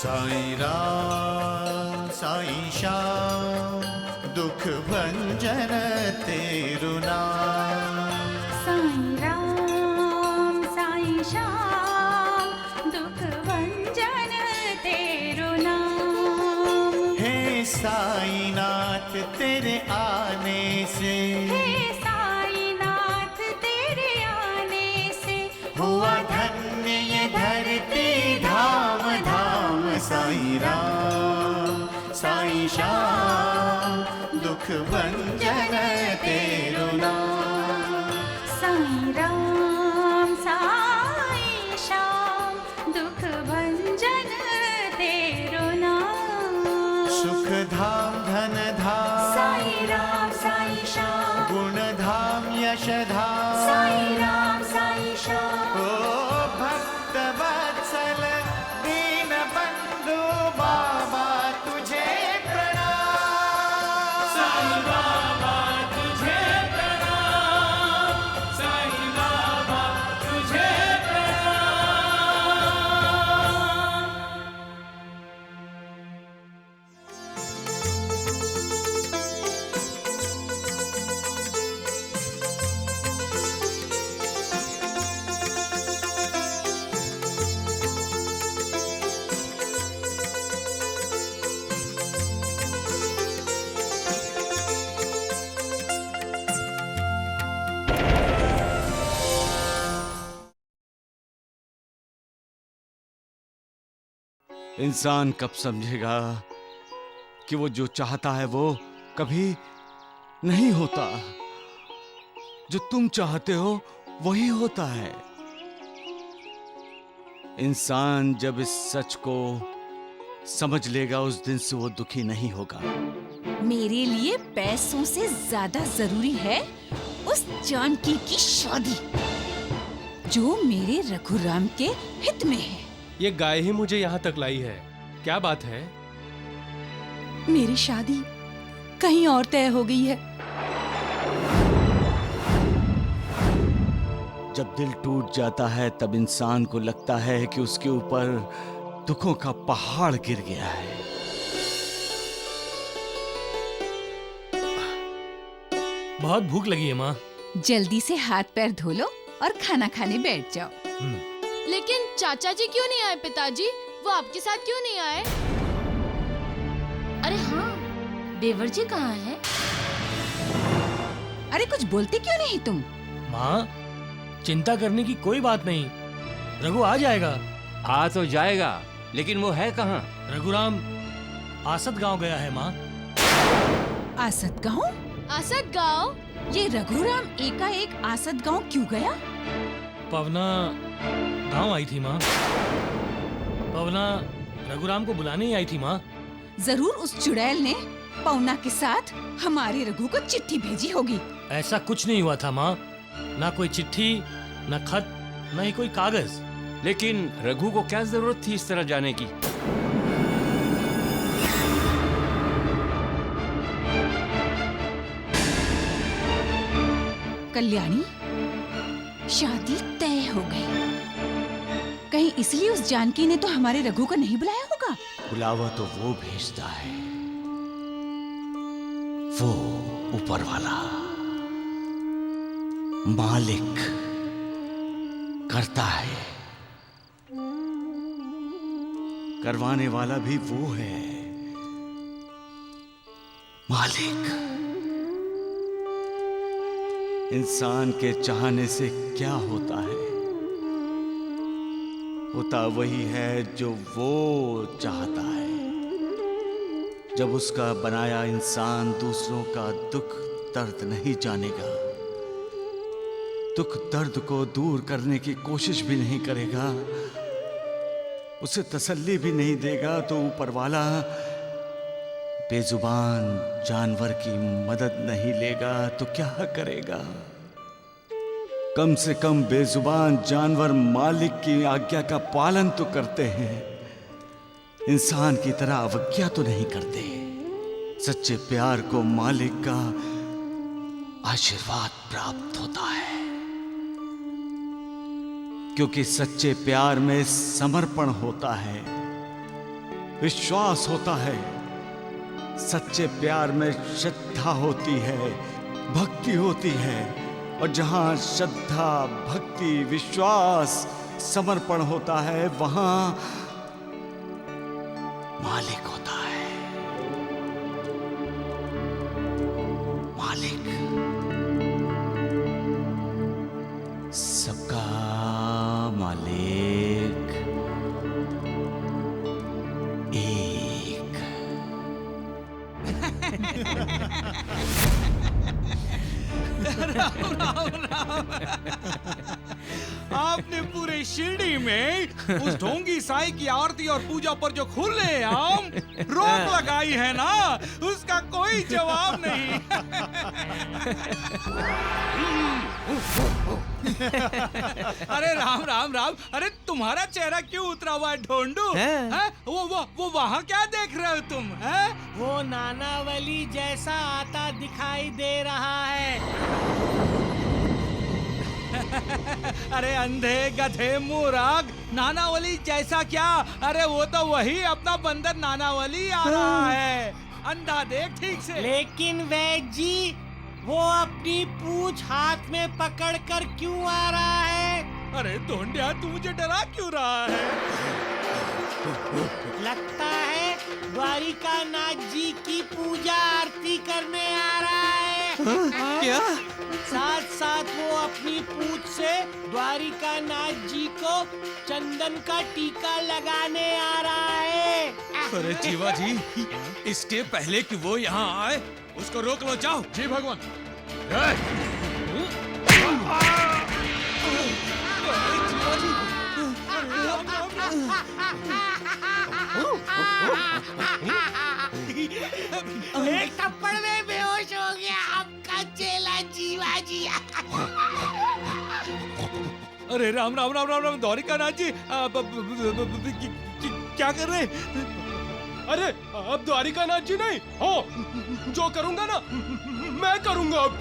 साईं राम साईं श्याम दुख भंजन तेरु नाम। साईं राम साईं श्याम दुख भंजन तेरु नाम। हे साईं नाथ तेरे आने से, हे साईं नाथ तेरे आने से हुआ धन्य ये धरती धाम धाम। साईं राम साईं श्याम दुख भंजन तेरु नाम। साईं राम साईं श्याम दुख भंजन तेरु नाम। सुख धाम धन धाम साईं राम साईं श्याम गुण धाम यश धाम। साईं राम साईं श्याम ओ भक्त वत्सल दीन बंधु बाबा तुझे प्रणाम। साईं बाबा तुझे प्रणाम, साईं बाबा तुझे प्रणाम। इंसान कब समझेगा कि वो जो चाहता है वो कभी नहीं होता। जो तुम चाहते हो वही होता है। इंसान जब इस सच को समझ लेगा उस दिन से वो दुखी नहीं होगा। मेरे लिए पैसों से ज्यादा जरूरी है उस जानकी की शादी जो मेरे रघुराम के हित में है। ये गाय ही मुझे यहाँ तक लाई है। क्या बात है? मेरी शादी कहीं और तय हो गई है। जब दिल टूट जाता है तब इंसान को लगता है कि उसके ऊपर दुखों का पहाड़ गिर गया है। बहुत भूख लगी है माँ। जल्दी से हाथ पैर धो लो और खाना खाने बैठ जाओ। लेकिन चाचा जी क्यों नहीं आए? पिताजी वो आपके साथ क्यों नहीं आए? अरे हाँ, देवर जी कहाँ हैं? अरे कुछ बोलते क्यों नहीं तुम? माँ, चिंता करने की कोई बात नहीं। रघु आ जाएगा। आ तो जाएगा, लेकिन वो है कहाँ? रघुराम आसत गांव गया है माँ। आसत गांव? आसत गाँव? ये रघुराम एकाएक आसत गांव क्यों गया? पवना गांव आई थी माँ। पवना रघुराम को बुलाने ही आई थी माँ। जरूर उस चुड़ैल ने पवना के साथ हमारे रघु को चिट्ठी भेजी होगी। ऐसा कुछ नहीं हुआ था माँ। ना कोई चिट्ठी, ना खत, ना ही कोई कागज। लेकिन रघु को क्या जरूरत थी इस तरह जाने की? कल्याणी, शादी तय हो गई। कहीं इसलिए उस जानकी ने तो हमारे रघु को नहीं बुलाया होगा। बुलावा तो वो भेजता है, वो ऊपर वाला मालिक करता है। करवाने वाला भी वो है, मालिक। इंसान के चाहने से क्या होता है? होता वही है जो वो चाहता है। जब उसका बनाया इंसान दूसरों का दुख दर्द नहीं जानेगा, दुख दर्द को दूर करने की कोशिश भी नहीं करेगा, उसे तसल्ली भी नहीं देगा, तो ऊपर वाला बेजुबान जानवर की मदद नहीं लेगा तो क्या करेगा? कम से कम बेजुबान जानवर मालिक की आज्ञा का पालन तो करते हैं, इंसान की तरह अवज्ञा तो नहीं करते। सच्चे प्यार को मालिक का आशीर्वाद प्राप्त होता है, क्योंकि सच्चे प्यार में समर्पण होता है। विश्वास होता है, सच्चे प्यार में श्रद्धा होती है, भक्ति होती है। और जहां श्रद्धा, भक्ति, विश्वास, समर्पण होता है, वहां मालिक होता है। मालिक सबका मालिक एक। आपने पूरे शिरडी में उस ढोंगी साई की आरती और पूजा पर जो खुलेआम रोक लगाई है ना, उसका कोई जवाब नहीं। अरे राम राम राम, अरे तुम्हारा चेहरा क्यों उतरा हुआ है ढोंडू? हैं? वो वहाँ क्या देख रहे हो तुम? हैं? वो नानावली जैसा आता दिखाई दे रहा है। अरे अंधे गधे मूर्ख, नानावली जैसा क्या? अरे वो तो वही अपना बंदर नानावली आ रहा है। अंधा देख ठीक से। लेकिन वैद जी, वो अपनी पूंछ हाथ में पकड़कर क्यों आ रहा है? अरे ढोंडिया, तू मुझे डरा क्यों रहा है? लगता है द्वारिका नाथ जी की पूजा आरती करने आ रहा है। क्या? साथ साथ वो अपनी पूंछ से द्वारिका नाथ जी को चंदन का टीका लगाने आ रहा है। अरे जीवा जी, इसके पहले कि वो यहाँ आए, उसको रोक लो। जाओ। जी भगवान। एक थप्पड़ में बेहोश हो गया आपका चेला जीवा जी। अरे राम राम राम राम राम, द्वारिका नाथ जी क्या कर रहे? अरे अब द्वारिका नाथ जी नहीं हो, जो करूंगा ना मैं करूंगा अब।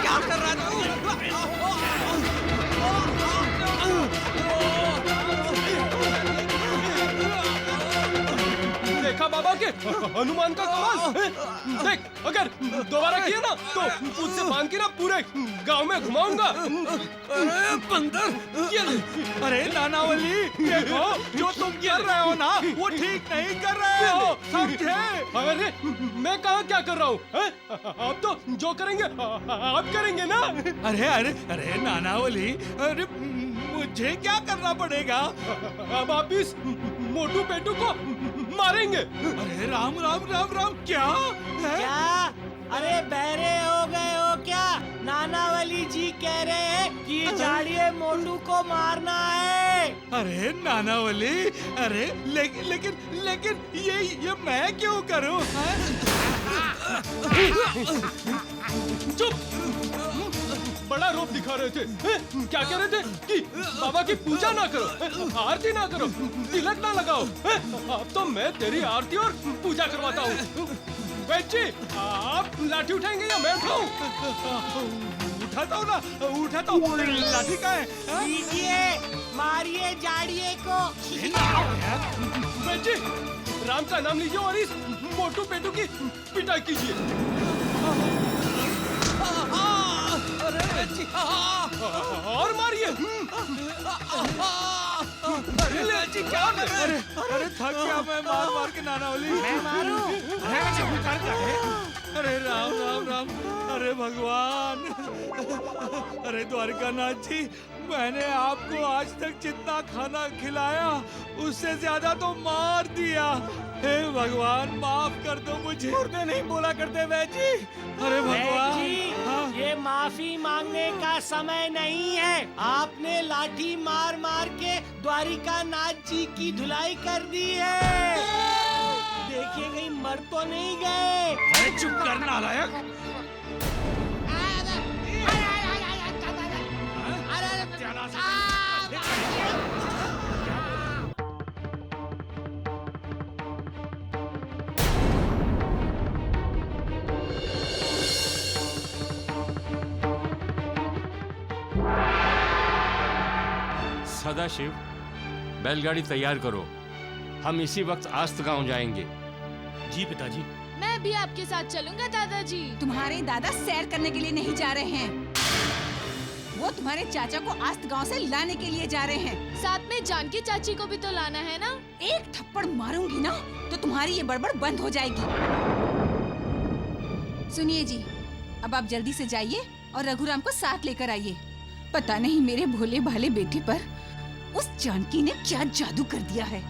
क्या कर रहा तू? देखा बाबा के हनुमान का कमाल। देख, अगर दोबारा किया ना तो उससे बांध के ना पूरे गांव में घुमाऊंगा। अरे बंदर, अरे नानावली, देखो जो तुम कर रहे हो ना, वो ठीक नहीं कर रहे हो, समझे? अरे मैं कहाँ क्या कर रहा हूँ? आप तो जो करेंगे आप करेंगे ना। अरे अरे अरे नानावली, अरे मुझे क्या करना पड़ेगा? अब आप इस मोटू पेटू को मारेंगे। अरे राम राम राम राम, क्या है? क्या? अरे बहरे हो गए हो क्या? नानावली जी कह रहे हैं कि झाड़िए मोटू को मारना है। अरे नानावली, अरे लेकिन ये मैं क्यों करूं? चुप! बड़ा रूप दिखा रहे थे। क्या कह रहे थे कि बाबा की पूजा ना करो, आरती ना करो, तिलक ना लगाओ। अब तो मैं तेरी आरती और पूजा करवाता हूँ। वैद जी, आप लाठी उठाएंगे या मैं उठाऊं? उठाता हूँ ना, उठाता हूँ। लाठी का है? लीजिए, मारिए झाड़िए को। वैद जी, राम का नाम लीजिए और इस मोटू पेटू की पिटाई कीजिए। और मारिए। अरे थक गया मैं मार के नानावली। मैं मारूं? अरे राम राम राम, अरे भगवान, अरे द्वारिका नाथ जी, मैंने आपको आज तक जितना खाना खिलाया उससे ज्यादा तो मार दिया। हे भगवान, माफ कर दो मुझे। मुझे नहीं बोला करते वैद जी। अरे भगवान, जी, ये माफी मांगने का समय नहीं है। आपने लाठी मार मार के द्वारिका नाथ जी की धुलाई कर दी है। देखिए कहीं मर तो नहीं गए। अरे चुप कर नालायक। सदाशिव, बैलगाड़ी तैयार करो, हम इसी वक्त आस्त गांव जाएंगे। जी पिताजी। मैं भी आपके साथ चलूंगा दादाजी। तुम्हारे दादा सैर करने के लिए नहीं जा रहे हैं, वो तुम्हारे चाचा को आस्त गांव से लाने के लिए जा रहे हैं। साथ में जानकी चाची को भी तो लाना है ना। एक थप्पड़ मारूंगी ना तो तुम्हारी ये बड़बड़ बंद हो जाएगी। सुनिए जी, अब आप जल्दी से जाइए और रघुराम को साथ लेकर आइए। पता नहीं मेरे भोले भाले बेटे पर उस जानकी ने क्या जादू कर दिया है।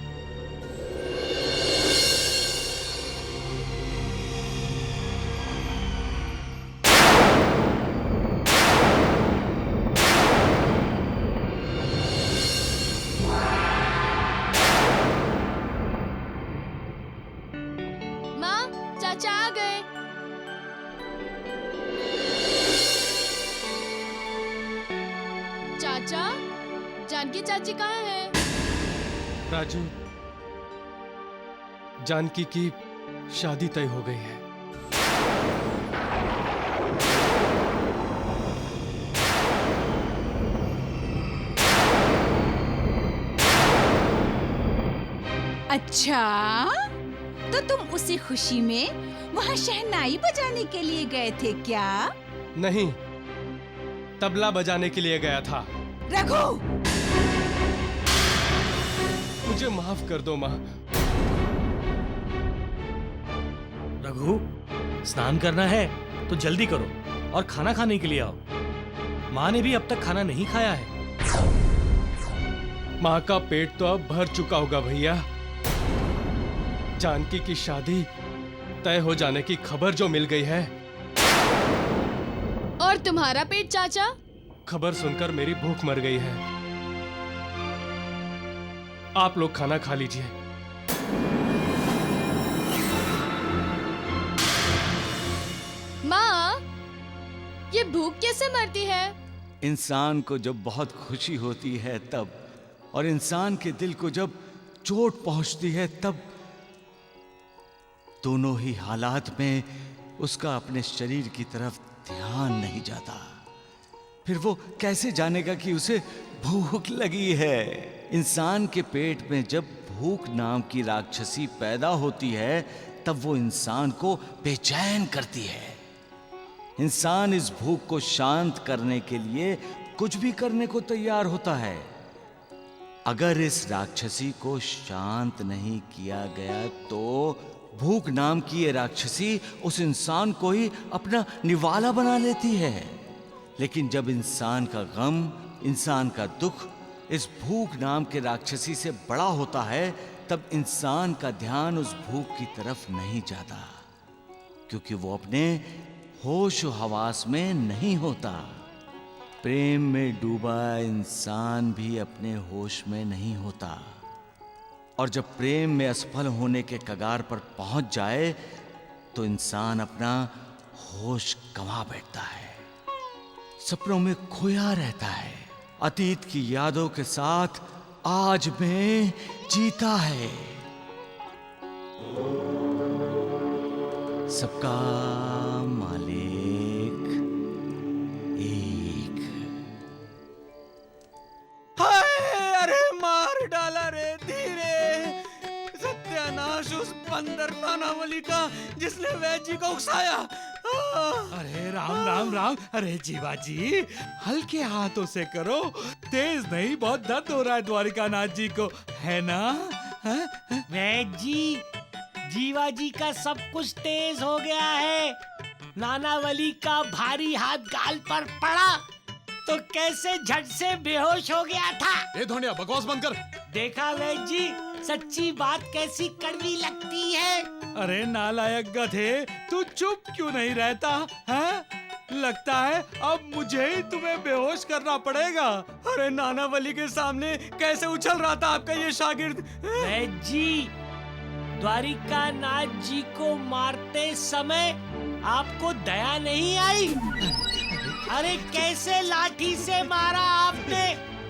माँ, चाचा आ गए। चाचा, जानकी चाची कहाँ है? राजू, जानकी की शादी तय हो गई है। अच्छा, तो तुम उसी खुशी में वहाँ शहनाई बजाने के लिए गए थे क्या? नहीं, तबला बजाने के लिए गया था। रघु! मुझे माफ कर दो माँ। रघु, स्नान करना है तो जल्दी करो और खाना खाने के लिए आओ। माँ ने भी अब तक खाना नहीं खाया है। माँ का पेट तो अब भर चुका होगा भैया। जानकी की शादी तय हो जाने की खबर जो मिल गई है, और तुम्हारा पेट चाचा? खबर सुनकर मेरी भूख मर गई है। आप लोग खाना खा लीजिए। माँ, ये भूख कैसे मरती है? इंसान को जब बहुत खुशी होती है तब, और इंसान के दिल को जब चोट पहुंचती है तब, दोनों ही हालात में उसका अपने शरीर की तरफ ध्यान नहीं जाता। फिर वो कैसे जानेगा कि उसे भूख लगी है? इंसान के पेट में जब भूख नाम की राक्षसी पैदा होती है तब वो इंसान को बेचैन करती है। इंसान इस भूख को शांत करने के लिए कुछ भी करने को तैयार होता है। अगर इस राक्षसी को शांत नहीं किया गया तो भूख नाम की ये राक्षसी उस इंसान को ही अपना निवाला बना लेती है। लेकिन जब इंसान का गम, इंसान का दुख इस भूख नाम के राक्षसी से बड़ा होता है तब इंसान का ध्यान उस भूख की तरफ नहीं जाता, क्योंकि वो अपने होश हवास में नहीं होता। प्रेम में डूबा इंसान भी अपने होश में नहीं होता, और जब प्रेम में असफल होने के कगार पर पहुंच जाए तो इंसान अपना होश गंवा बैठता है, सपनों में खोया रहता है, अतीत की यादों के साथ आज में जीता है। सबका मालिक एक। हाय, अरे मार डाला रे धीरे। सत्यानाश उस बंदर नानावली का जिसने वैद जी को उकसाया। अरे राम राम राम। अरे जीवा जी, हल्के हाथों से करो, तेज नहीं, बहुत दर्द हो रहा है द्वारिका नाथ जी को, है ना? वैद जी, जीवा जी का सब कुछ तेज हो गया है। नानावली का भारी हाथ गाल पर पड़ा तो कैसे झट से बेहोश हो गया था। ए धोनिया, बकवास बंद कर। देखा वैद जी, सच्ची बात कैसी कड़वी लगती है। अरे नालायक गधे, तू चुप क्यों नहीं रहता है? लगता है अब मुझे ही तुम्हें बेहोश करना पड़ेगा। अरे नानावली के सामने कैसे उछल रहा था आपका ये शागिर्द। वैद जी, द्वारिका नाथ जी को मारते समय आपको दया नहीं आई? अरे कैसे लाठी से मारा आपने,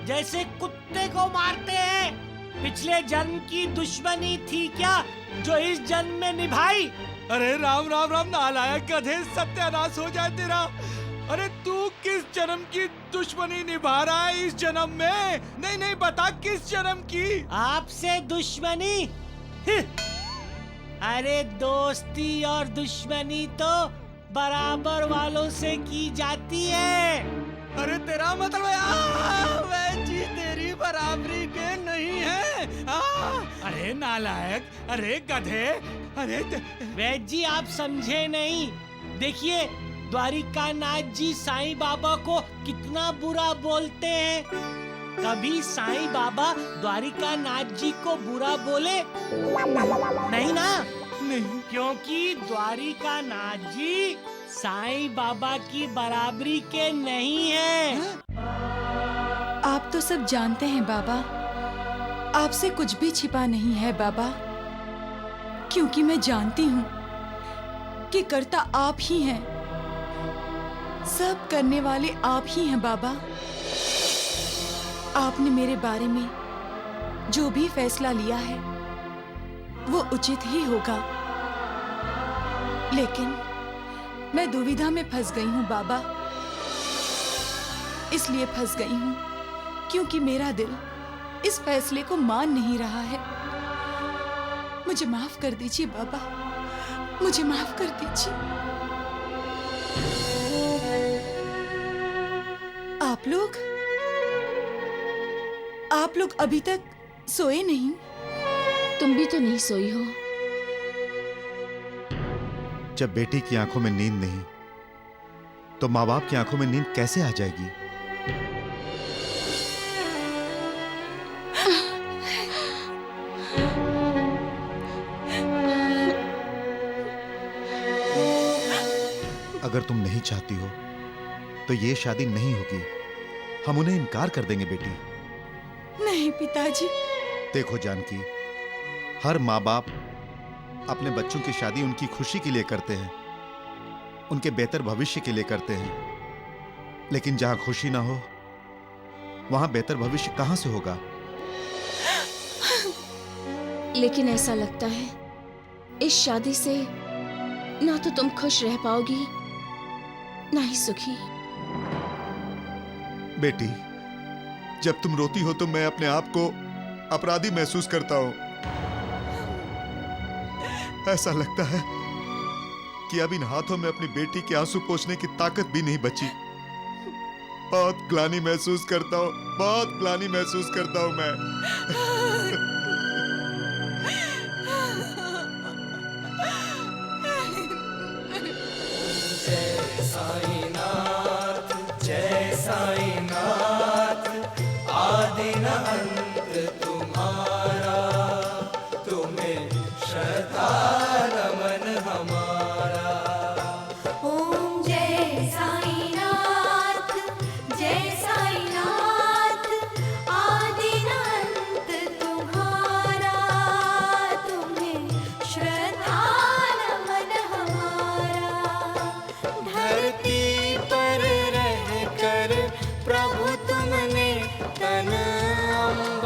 जैसे कुत्ते को मारते हैं। पिछले जन्म की दुश्मनी थी क्या जो इस जन्म में निभाई? अरे राम राम राम नालायक गधे, सत्यानाश हो जाए तेरा। अरे तू किस जन्म की दुश्मनी निभा रहा है इस जन्म में? नहीं नहीं बता किस जन्म की? आपसे दुश्मनी? अरे दोस्ती और दुश्मनी तो बराबर वालों से की जाती है। अरे तेरा मतलब है वह जी तेरी बराबरी के नहीं है। अरे नालायक, अरे गधे, अरे वैद जी आप समझे नहीं। देखिए द्वारिका नाथ जी साईं बाबा को कितना बुरा बोलते हैं। कभी साईं बाबा द्वारिका नाथ जी को बुरा बोले? नहीं ना? नहीं, क्योंकि द्वारिका नाथ जी साईं बाबा की बराबरी के नहीं है। आप तो सब जानते हैं बाबा, आपसे कुछ भी छिपा नहीं है बाबा, क्योंकि मैं जानती हूँ कि कर्ता आप ही हैं, सब करने वाले आप ही हैं बाबा। आपने मेरे बारे में जो भी फैसला लिया है वो उचित ही होगा, लेकिन मैं दुविधा में फंस गई हूँ बाबा। इसलिए फंस गई हूँ क्योंकि मेरा दिल इस फैसले को मान नहीं रहा है। मुझे माफ कर दीजिए बाबा, मुझे माफ कर दीजिए। आप लोग अभी तक सोए नहीं? तुम भी तो नहीं सोई हो। जब बेटी की आंखों में नींद नहीं तो माँ बाप की आंखों में नींद कैसे आ जाएगी? अगर तुम नहीं चाहती हो तो ये शादी नहीं होगी। हम उन्हें इनकार कर देंगे बेटी। नहीं पिताजी। देखो जानकी, हर माँ बाप अपने बच्चों की शादी उनकी खुशी के लिए करते हैं, उनके बेहतर भविष्य के लिए करते हैं। लेकिन जहां खुशी ना हो वहां बेहतर भविष्य कहां से होगा? लेकिन ऐसा लगता है इस शादी से ना तो तुम खुश रह पाओगी ना ही सुखी। बेटी, जब तुम रोती हो तो मैं अपने आप को अपराधी महसूस करता हूं। ऐसा लगता है कि अब इन हाथों में अपनी बेटी के आंसू पोंछने की ताकत भी नहीं बची। बहुत ग्लानि महसूस करता हूं, बहुत ग्लानि महसूस करता हूं मैं। जय साईनाथ, जय साईनाथ, आदि न अंत तुम्हारा, तुम्हें श्रद्धा नमन हमारा। ओम जय साईनाथ, जय साईनाथ, आदि न अंत तुम्हारा, तुम्हें श्रद्धा नमन हमारा। धरती पर रहकर प्रभु तुमने तन अम्बर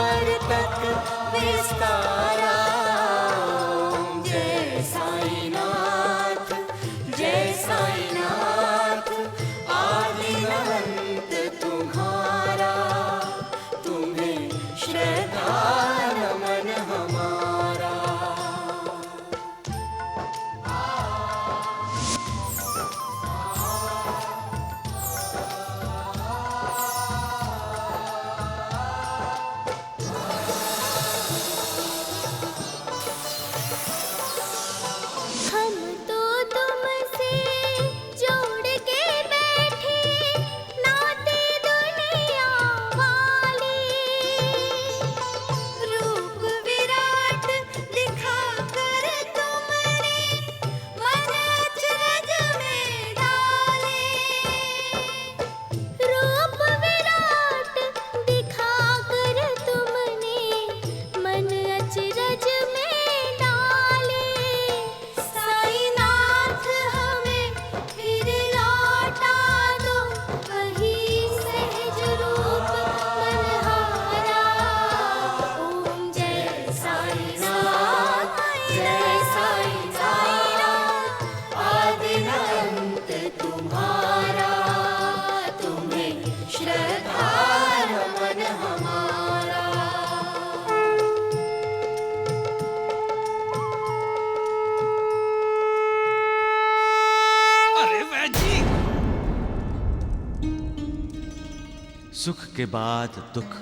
सुख के बाद दुख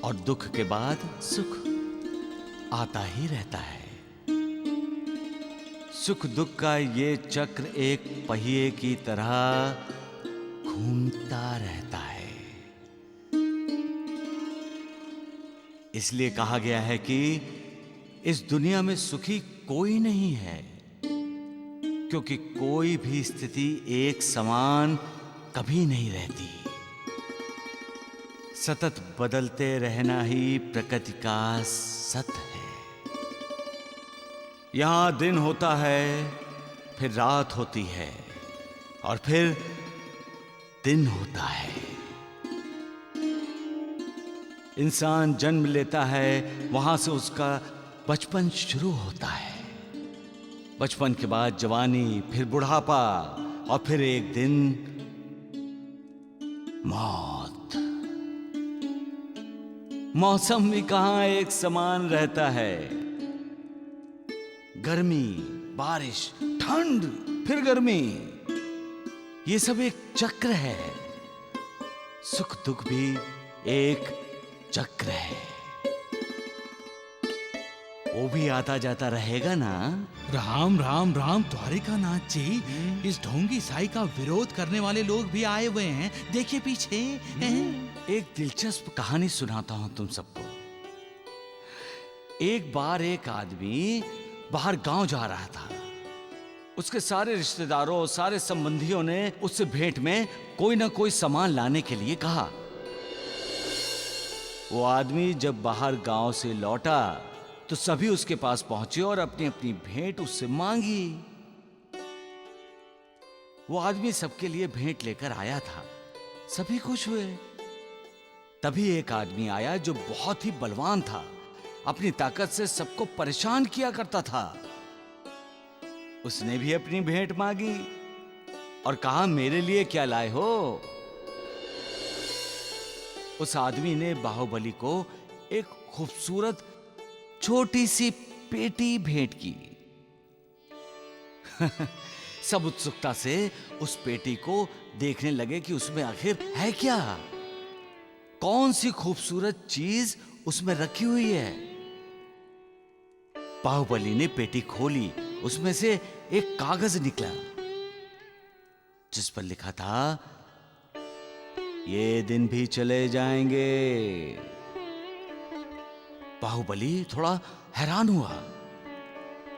और दुख के बाद सुख आता ही रहता है। सुख दुख का ये चक्र एक पहिए की तरह घूमता रहता है। इसलिए कहा गया है कि इस दुनिया में सुखी कोई नहीं है, क्योंकि कोई भी स्थिति एक समान कभी नहीं रहती। सतत बदलते रहना ही प्रकृति का सत्य है। यहां दिन होता है, फिर रात होती है, और फिर दिन होता है। इंसान जन्म लेता है, वहां से उसका बचपन शुरू होता है। बचपन के बाद जवानी, फिर बुढ़ापा, और फिर एक दिन मौत। मौसम भी कहां एक समान रहता है। गर्मी, बारिश, ठंड, फिर गर्मी, ये सब एक चक्र है। सुख दुख भी एक चक्र है। वो भी आता जाता रहेगा ना। राम राम राम द्वारिकानाथ जी, इस ढोंगी साई का विरोध करने वाले लोग भी आए हुए हैं। देखिए पीछे। एक दिलचस्प कहानी सुनाता हूं तुम सबको। एक बार एक आदमी बाहर गांव जा रहा था। उसके सारे रिश्तेदारों, सारे संबंधियों ने उससे भेंट में कोई ना कोई सामान लाने के लिए कहा। वो आदमी जब बाहर गांव से लौटा तो सभी उसके पास पहुंचे और अपनी अपनी भेंट उससे मांगी। वो आदमी सबके लिए भेंट लेकर आया था। सभी खुश हुए। तभी एक आदमी आया जो बहुत ही बलवान था। अपनी ताकत से सबको परेशान किया करता था। उसने भी अपनी भेंट मांगी और कहा, मेरे लिए क्या लाए हो? उस आदमी ने बाहुबली को एक खूबसूरत छोटी सी पेटी भेंट की। सब उत्सुकता से उस पेटी को देखने लगे कि उसमें आखिर है क्या, कौन सी खूबसूरत चीज उसमें रखी हुई है। बाहुबली ने पेटी खोली। उसमें से एक कागज निकला जिस पर लिखा था, ये दिन भी चले जाएंगे। बाहुबली थोड़ा हैरान हुआ,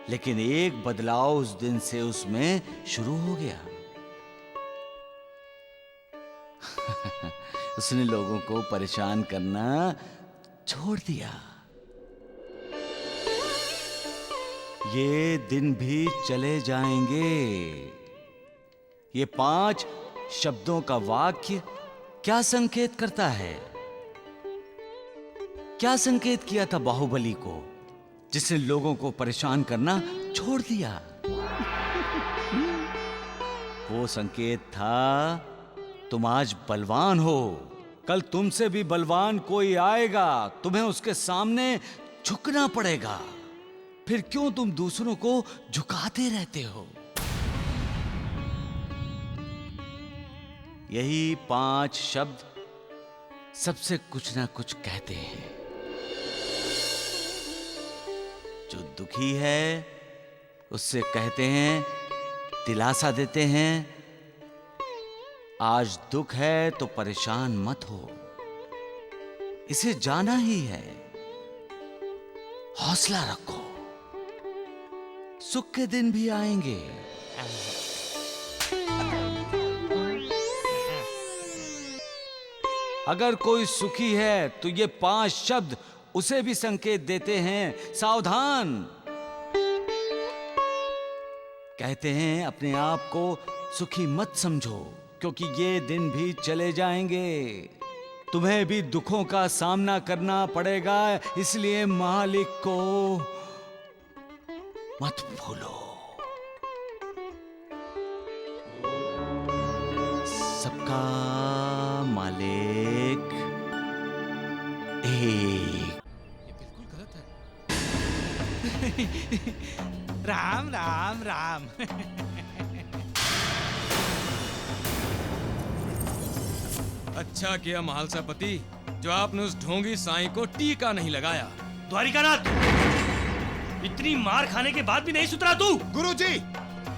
लेकिन एक बदलाव उस दिन से उसमें शुरू हो गया। उसने लोगों को परेशान करना छोड़ दिया। ये दिन भी चले जाएंगे, ये 5 शब्दों का वाक्य क्या संकेत करता है? क्या संकेत किया था बाहुबली को, जिसने लोगों को परेशान करना छोड़ दिया? वो संकेत था, तुम आज बलवान हो, कल तुमसे भी बलवान कोई आएगा, तुम्हें उसके सामने झुकना पड़ेगा। फिर क्यों तुम दूसरों को झुकाते रहते हो? यही 5 शब्द सबसे कुछ ना कुछ कहते हैं। जो दुखी है उससे कहते हैं, दिलासा देते हैं, आज दुख है तो परेशान मत हो, इसे जाना ही है, हौसला रखो, सुख के दिन भी आएंगे। अगर कोई सुखी है तो ये 5 शब्द उसे भी संकेत देते हैं, सावधान। कहते हैं, अपने आप को सुखी मत समझो, क्योंकि ये दिन भी चले जाएंगे, तुम्हें भी दुखों का सामना करना पड़ेगा, इसलिए मालिक को मत भूलो। सबका मालिक एक। ये बिल्कुल गलत है। राम राम राम। अच्छा किया महालसापति जो आपने उस ढोंगी साईं को टीका नहीं लगाया। द्वारिकानाथ, इतनी मार खाने के बाद भी नहीं सुधरा तू? गुरुजी,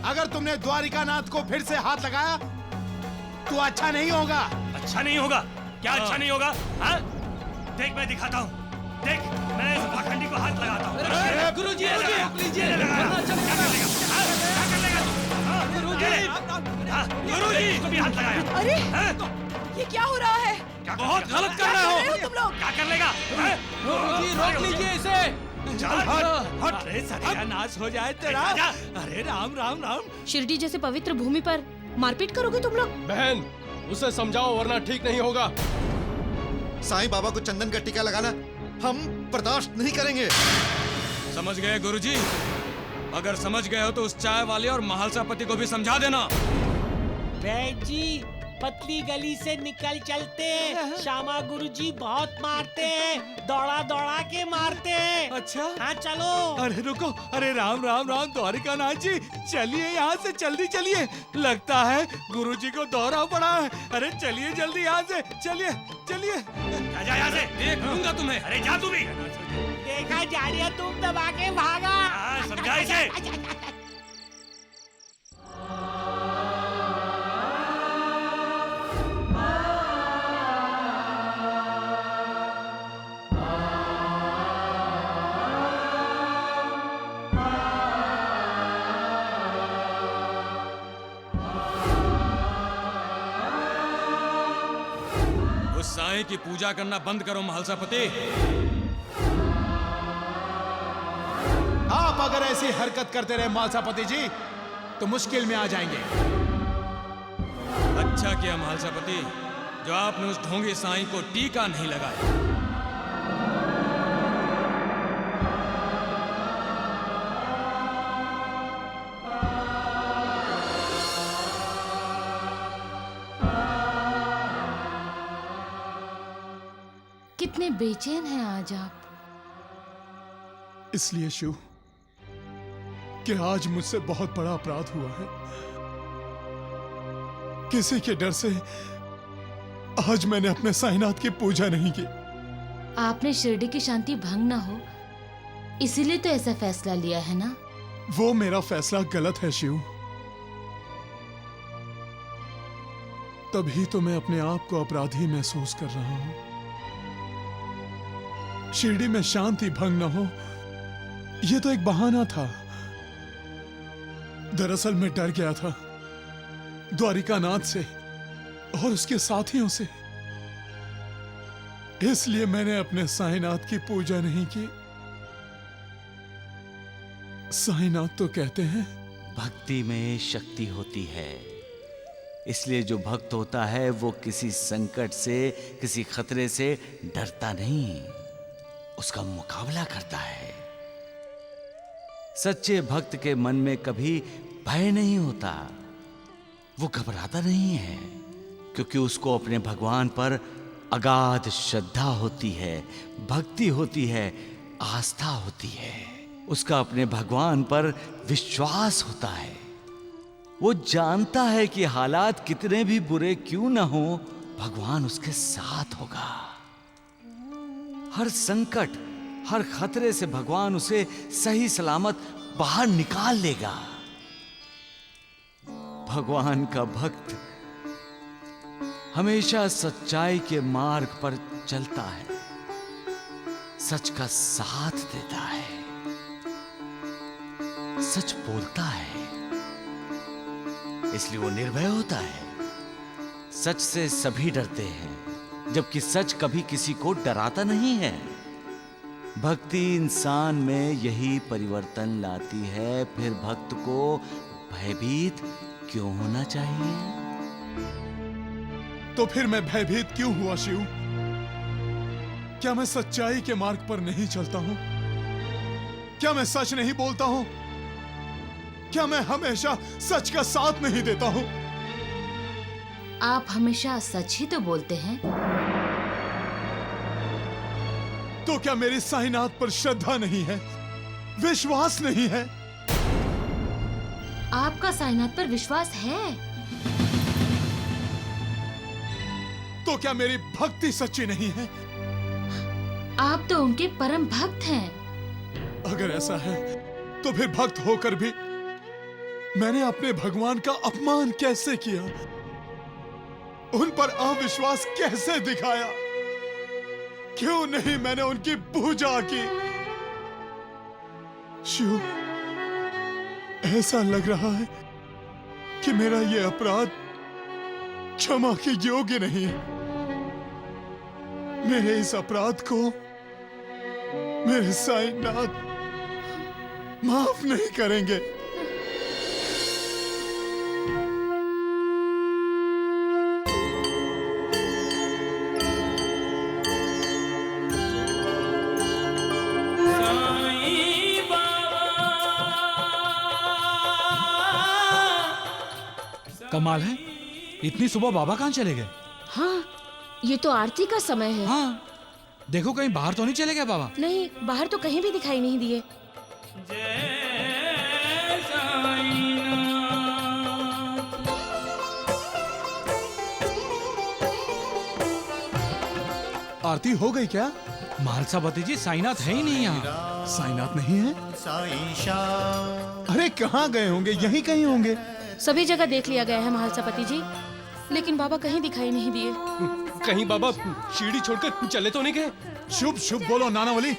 अगर तुमने द्वारिकानाथ को फिर से हाथ लगाया तो अच्छा नहीं होगा। अच्छा नहीं होगा? क्या अच्छा नहीं होगा? हाँ? देख मैं दिखाता हूँ। देख मैं इस पाखंडी को हाथ लगाता हूँ। गुरुजी, क्या कर लेगा? हाँ? क्या कर लेगा तू? हाँ? हाँ? गुरुजी, इसको भी हाथ लगाया। अरे हाँ? ये क्या हो रहा है? बहुत गलत कर रहे हो तुम लोग। क्या कर लेगा? हाँ? गुरुजी, रोक लीजिए इसे। चल हट हट। अरे सत्यानाश हो जाए तेरा। अरे राम राम राम। शिरडी जैसे पवित्र भूमि पर मारपीट करोगे तुम लोग? बहन, उसे समझाओ वरना ठीक नहीं होगा। साईं बाबा को चंदन का टीका लगाना हम बर्दाश्त नहीं करेंगे। समझ गए गुरुजी? अगर समझ गए हो तो उस चाय वाले और महालसापति को भी समझा देना। वैद्य जी, पतली गली से निकल चलते हैं। श्यामा गुरुजी बहुत मारते हैं, दौड़ा दौड़ा के मारते हैं। अच्छा हाँ चलो। अरे रुको, अरे राम राम राम द्वारिकानाथ जी, चलिए यहाँ से जल्दी चलिए। लगता है गुरुजी को दौरा पड़ा है। अरे चलिए जल्दी यहाँ से, चलिए चलिए। जा यहाँ से, देख लूंगा तुम्हें। अरे जा तू भी। देखा जाड़िया तुम दबा के भागा। हाँ, समझा इसे। उस साईं की पूजा करना बंद करो महालसापति। आप अगर ऐसी हरकत करते रहे महालसापति जी तो मुश्किल में आ जाएंगे। अच्छा किया महालसापति जो आपने उस ढोंगी साईं को टीका नहीं लगाया। कितने बेचैन हैं आज आप। इसलिए शिव कि आज मुझसे बहुत बड़ा अपराध हुआ है। किसी के डर से आज मैंने अपने साईनाथ की पूजा नहीं की। आपने शिरडी की शांति भंग ना हो इसीलिए तो ऐसा फैसला लिया है ना? वो मेरा फैसला गलत है शिव। तभी तो मैं अपने आप को अपराधी महसूस कर रहा हूं। शिरडी में शांति भंग न हो यह तो एक बहाना था। दरअसल मैं डर गया था द्वारिकानाथ से और उसके साथियों से। इसलिए मैंने अपने साईनाथ की पूजा नहीं की। साईनाथ तो कहते हैं भक्ति में शक्ति होती है। इसलिए जो भक्त होता है वो किसी संकट से, किसी खतरे से डरता नहीं, उसका मुकाबला करता है। सच्चे भक्त के मन में कभी भय नहीं होता। वो घबराता नहीं है क्योंकि उसको अपने भगवान पर अगाध श्रद्धा होती है, भक्ति होती है, आस्था होती है। उसका अपने भगवान पर विश्वास होता है। वो जानता है कि हालात कितने भी बुरे क्यों ना हो, भगवान उसके साथ होगा। हर संकट, हर खतरे से भगवान उसे सही सलामत बाहर निकाल लेगा। भगवान का भक्त हमेशा सच्चाई के मार्ग पर चलता है, सच का साथ देता है, सच बोलता है। इसलिए वो निर्भय होता है। सच से सभी डरते हैं, जबकि सच कभी किसी को डराता नहीं है। भक्ति इंसान में यही परिवर्तन लाती है। फिर भक्त को भयभीत क्यों होना चाहिए? तो फिर मैं भयभीत क्यों हुआ शिव? क्या मैं सच्चाई के मार्ग पर नहीं चलता हूं? क्या मैं सच नहीं बोलता हूं? क्या मैं हमेशा सच का साथ नहीं देता हूं? आप हमेशा सच ही तो बोलते हैं। तो क्या मेरी साईनाथ पर श्रद्धा नहीं है, विश्वास नहीं है? आपका साईनाथ पर विश्वास है। तो क्या मेरी भक्ति सच्ची नहीं है? आप तो उनके परम भक्त हैं। अगर ऐसा है तो फिर भक्त होकर भी मैंने अपने भगवान का अपमान कैसे किया? उन पर अविश्वास कैसे दिखाया? क्यों नहीं मैंने उनकी पूजा की? शिव, ऐसा लग रहा है कि मेरा ये अपराध क्षमा के योग्य नहीं है। मेरे इस अपराध को मेरे साईनाथ माफ नहीं करेंगे। कमाल है, इतनी सुबह बाबा कहाँ चले गए? हाँ, ये तो आरती का समय है। हाँ, देखो कहीं बाहर तो नहीं चले गए बाबा? नहीं, बाहर तो कहीं भी दिखाई नहीं दिए। आरती हो गई क्या? महालसापति जी, साईनाथ है ही नहीं यहाँ। साईनाथ नहीं है? अरे कहाँ गए होंगे? यहीं कहीं होंगे। सभी जगह देख लिया गया है महालसापति जी, लेकिन बाबा कहीं दिखाई नहीं दिए। कहीं बाबा सीढ़ी छोड़कर चले तो नहीं गए? शुभ शुभ बोलो नानावली।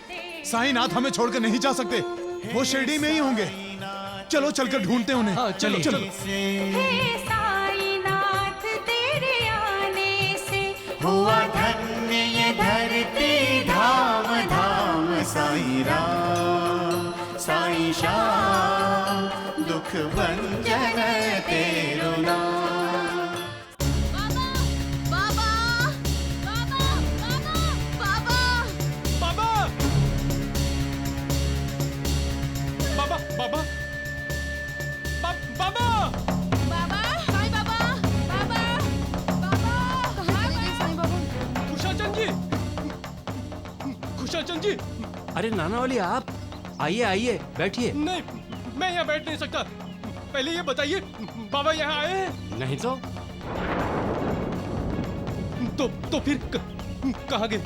साईनाथ हमें छोड़कर नहीं जा सकते, वो शिरडी में ही होंगे। चलो चलकर ढूंढते हैं उन्हें। चलो चलो। हे साईनाथ तेरे आने से हुआ धन्य ये धरती, धाम धाम साई राम साई श्याम, दुख भंजन तेरो नाम। बाबा, बाबा, बाबा, बाबा, बाबा, बाबा, बाबा, बाबा, बाबा, साईं बाबा, बाबा, बाबा, कहाँ चले गए साईं बाबा? खुशाचंद जी, खुशाचंद जी। अरे नानावली, आप आइए आइए, बैठिए। नहीं, मैं यहाँ बैठ नहीं सकता। पहले ये बताइए, बाबा यहाँ आए हैं? नहीं तो फिर कहाँ गए?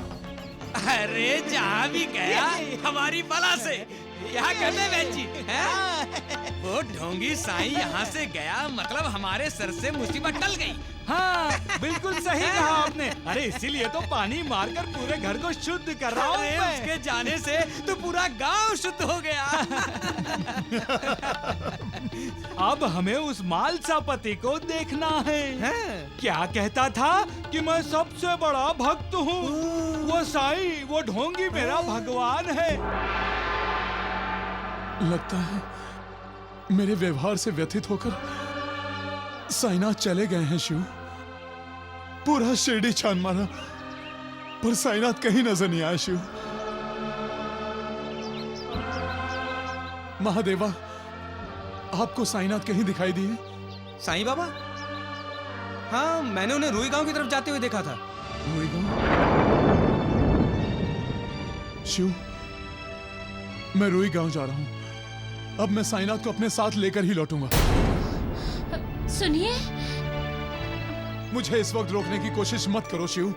अरे जहाँ भी गया हमारी बला से, यहाँ कहते बहन जी हैं? वो ढोंगी साईं यहाँ से गया, मतलब हमारे सर से मुसीबत टल गई। हाँ, बिल्कुल सही कहा आपने। अरे इसीलिए तो पानी मारकर पूरे घर को शुद्ध कर रहा हूँ अरे मैं। उसके जाने से तो पूरा गांव शुद्ध हो गया। अब हमें उस मालसापति को देखना है। क्या कहता था कि मैं सबसे बड़ा भक्त हूँ। वो साईं, वो ढोंगी मेरा भगवान है। लगता है मेरे व्यवहार से व्यथित होकर साईनाथ चले गए हैं। शिव, पूरा शिरडी छान मारा पर साईनाथ कहीं नजर नहीं आया। शिव, महादेवा, आपको साईनाथ कहीं दिखाई दिए? साईं बाबा? हाँ, मैंने उन्हें रुई गांव की तरफ जाते हुए देखा था। रुई गांव? शिव, मैं रुई गांव जा रहा हूं। अब मैं साईनाथ को अपने साथ लेकर ही लौटूंगा। सुनिए, मुझे इस वक्त रोकने की कोशिश मत करो शिव।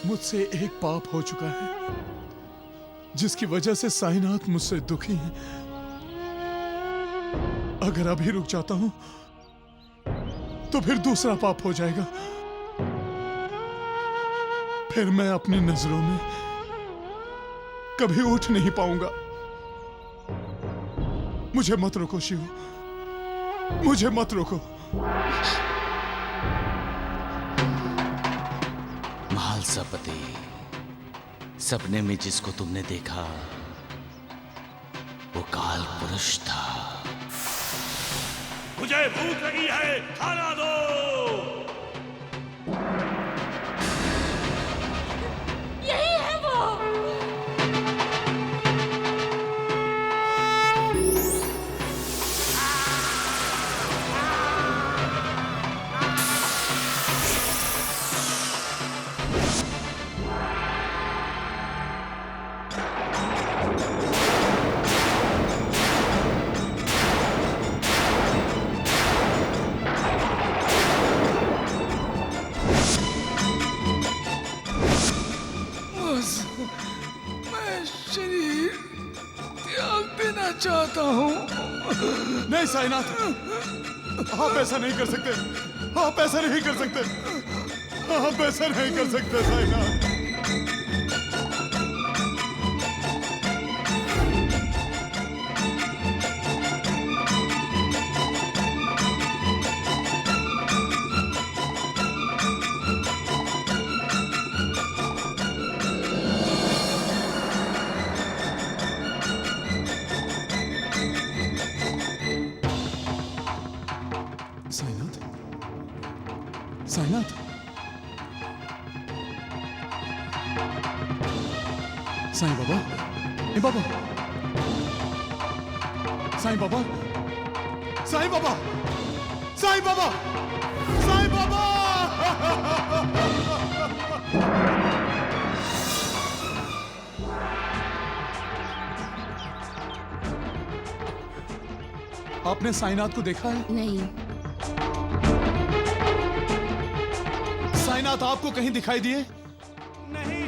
मुझसे एक पाप हो चुका है जिसकी वजह से साईनाथ मुझसे दुखी हैं। अगर अभी रुक जाता हूं तो फिर दूसरा पाप हो जाएगा। फिर मैं अपनी नजरों में कभी उठ नहीं पाऊंगा। मुझे मत रोको शिव, मुझे मत रोको। महालसापति, सपने में जिसको तुमने देखा वो काल पुरुष था। मुझे भूख लगी है, खाना दो। यही है वो। चाहता हूँ। नहीं साईनाथ, आप ऐसा नहीं कर सकते, आप ऐसा नहीं कर सकते, आप ऐसा नहीं कर सकते साईनाथ। साईनाथ, साईनाथ, साईं बाबा, ए बाबा, साईं बाबा, साईं बाबा, साईं बाबा, साईं बाबा। आपने साईनाथ को देखा है? नहीं। साईनाथ आपको कहीं दिखाई दिए? नहीं।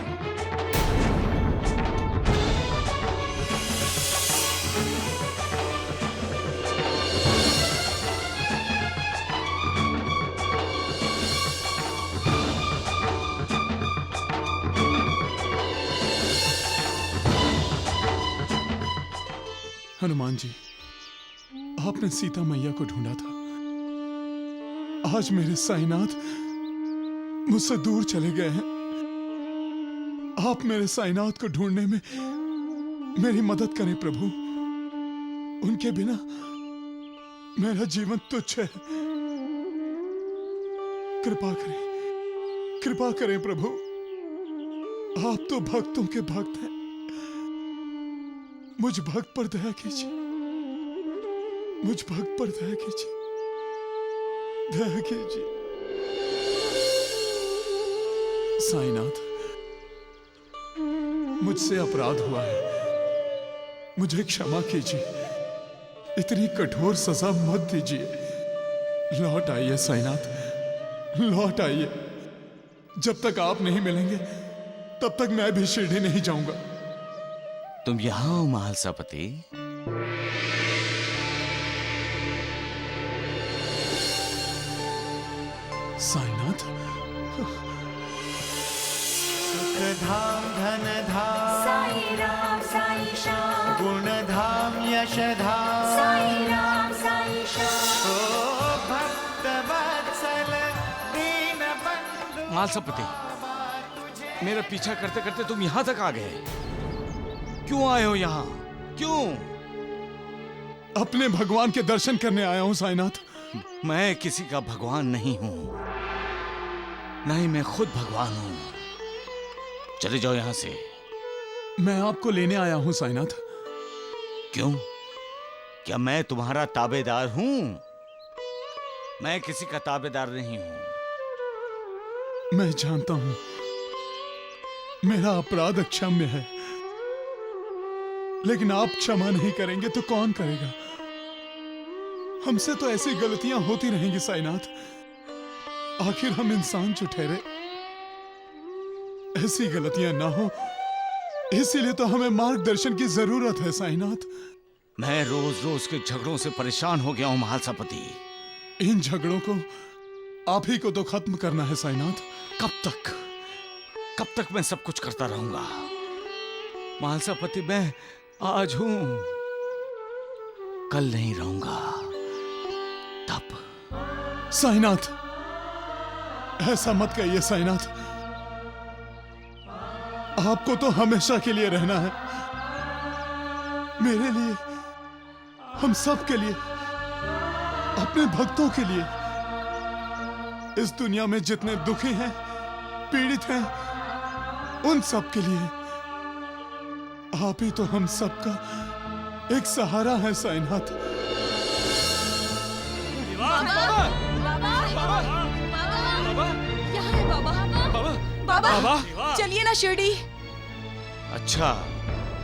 हनुमान जी, आपने सीता मैया को ढूंढा था, आज मेरे साईनाथ मुझसे दूर चले गए हैं। आप मेरे साईनाथ को ढूंढने में मेरी मदद करें प्रभु। उनके बिना मेरा जीवन तुच्छ है। कृपा करें, कृपा करें प्रभु। आप तो भक्तों के भक्त हैं, मुझ भक्त पर दया कीजिए, मुझ भक्त पर दया कीजिए, दया कीजिए। साईनाथ, मुझसे अपराध हुआ है, मुझे क्षमा कीजिए। इतनी कठोर सजा मत दीजिए। लौट आइए साईनाथ, लौट आइए। जब तक आप नहीं मिलेंगे तब तक मैं भी शिरडी नहीं जाऊंगा। तुम यहां हो महालसापति? साईनाथ, सुख धाम धन धाम साई राम साई श्याम, गुण धाम यश धाम साई राम साई श्याम। ओ भक्त वत्सल दीन बंधु। महालसापति, मेरा पीछा करते करते तुम यहां तक आ गए। क्यों आए हो यहां? क्यों? अपने भगवान के दर्शन करने आया हूं साईनाथ। मैं किसी का भगवान नहीं हूं, नहीं मैं खुद भगवान हूं। चले जाओ यहां से। मैं आपको लेने आया हूं साईनाथ। क्यों? क्या मैं तुम्हारा ताबेदार हूं? मैं किसी का ताबेदार नहीं हूं। मैं जानता हूं मेरा अपराध अक्षम्य है, लेकिन आप क्षमा नहीं करेंगे तो कौन करेगा? हमसे तो ऐसी गलतियां होती रहेंगी साईनाथ। आखिर हम इंसान जो ठहरे, ऐसी गलतियां ना हो, इसीलिए तो हमें मार्गदर्शन की जरूरत है साईनाथ। मैं रोज रोज के झगड़ों से परेशान हो गया हूं महालसापति। इन झगड़ों को आप ही को तो खत्म करना है साईनाथ। कब तक मैं सब कुछ करता रहूंगा? महालसापति, मैं आज हूं, कल नहीं रहूंगा। तब साईनाथ, ऐसा मत कहिए साईनाथ। आपको तो हमेशा के लिए रहना है, मेरे लिए, हम सब के लिए, अपने भक्तों के लिए। इस दुनिया में जितने दुखी हैं, पीड़ित हैं, उन सब के लिए आप ही तो हम सबका एक सहारा है साईनाथ। यहाँ है बाबा। बाबा, चलिए ना शिरडी। अच्छा,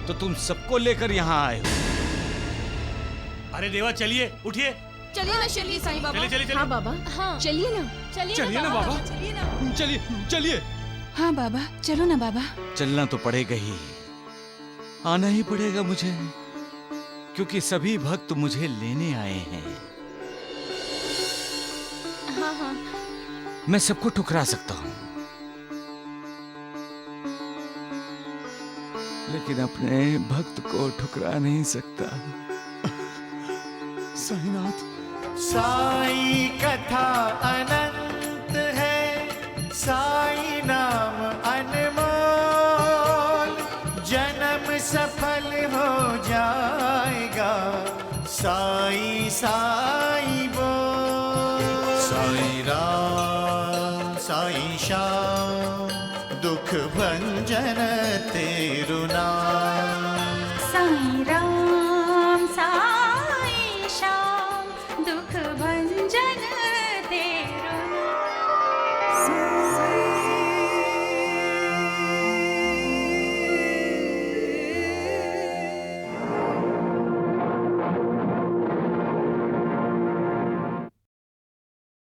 तो तुम सबको लेकर यहाँ आए हो? अरे देवा, चलिए, उठिए। चलिए ना शिरडी साईं बाबा। चलिए चलिए चलिए। हाँ बाबा, हाँ चलिए ना। चलिए ना बाबा। चलिए ना। चलिए। हाँ बाबा, चलो ना बाबा। चलना तो पड़ेगा ही, आना ही पड़ेगा मुझे, क्योंकि सभी भक्त मुझे लेने आए हैं। हाँ हाँ। मैं सबको ठुकरा सकता हूं, लेकिन अपने भक्त को ठुकरा नहीं सकता। साईनाथ। साई कथा अनंत है, साई नाम अनमोल, जन्म सफल हो जाएगा, साई साई बोल। साई राम साई श्याम, दुख भंजन तेरु नाम। साई राम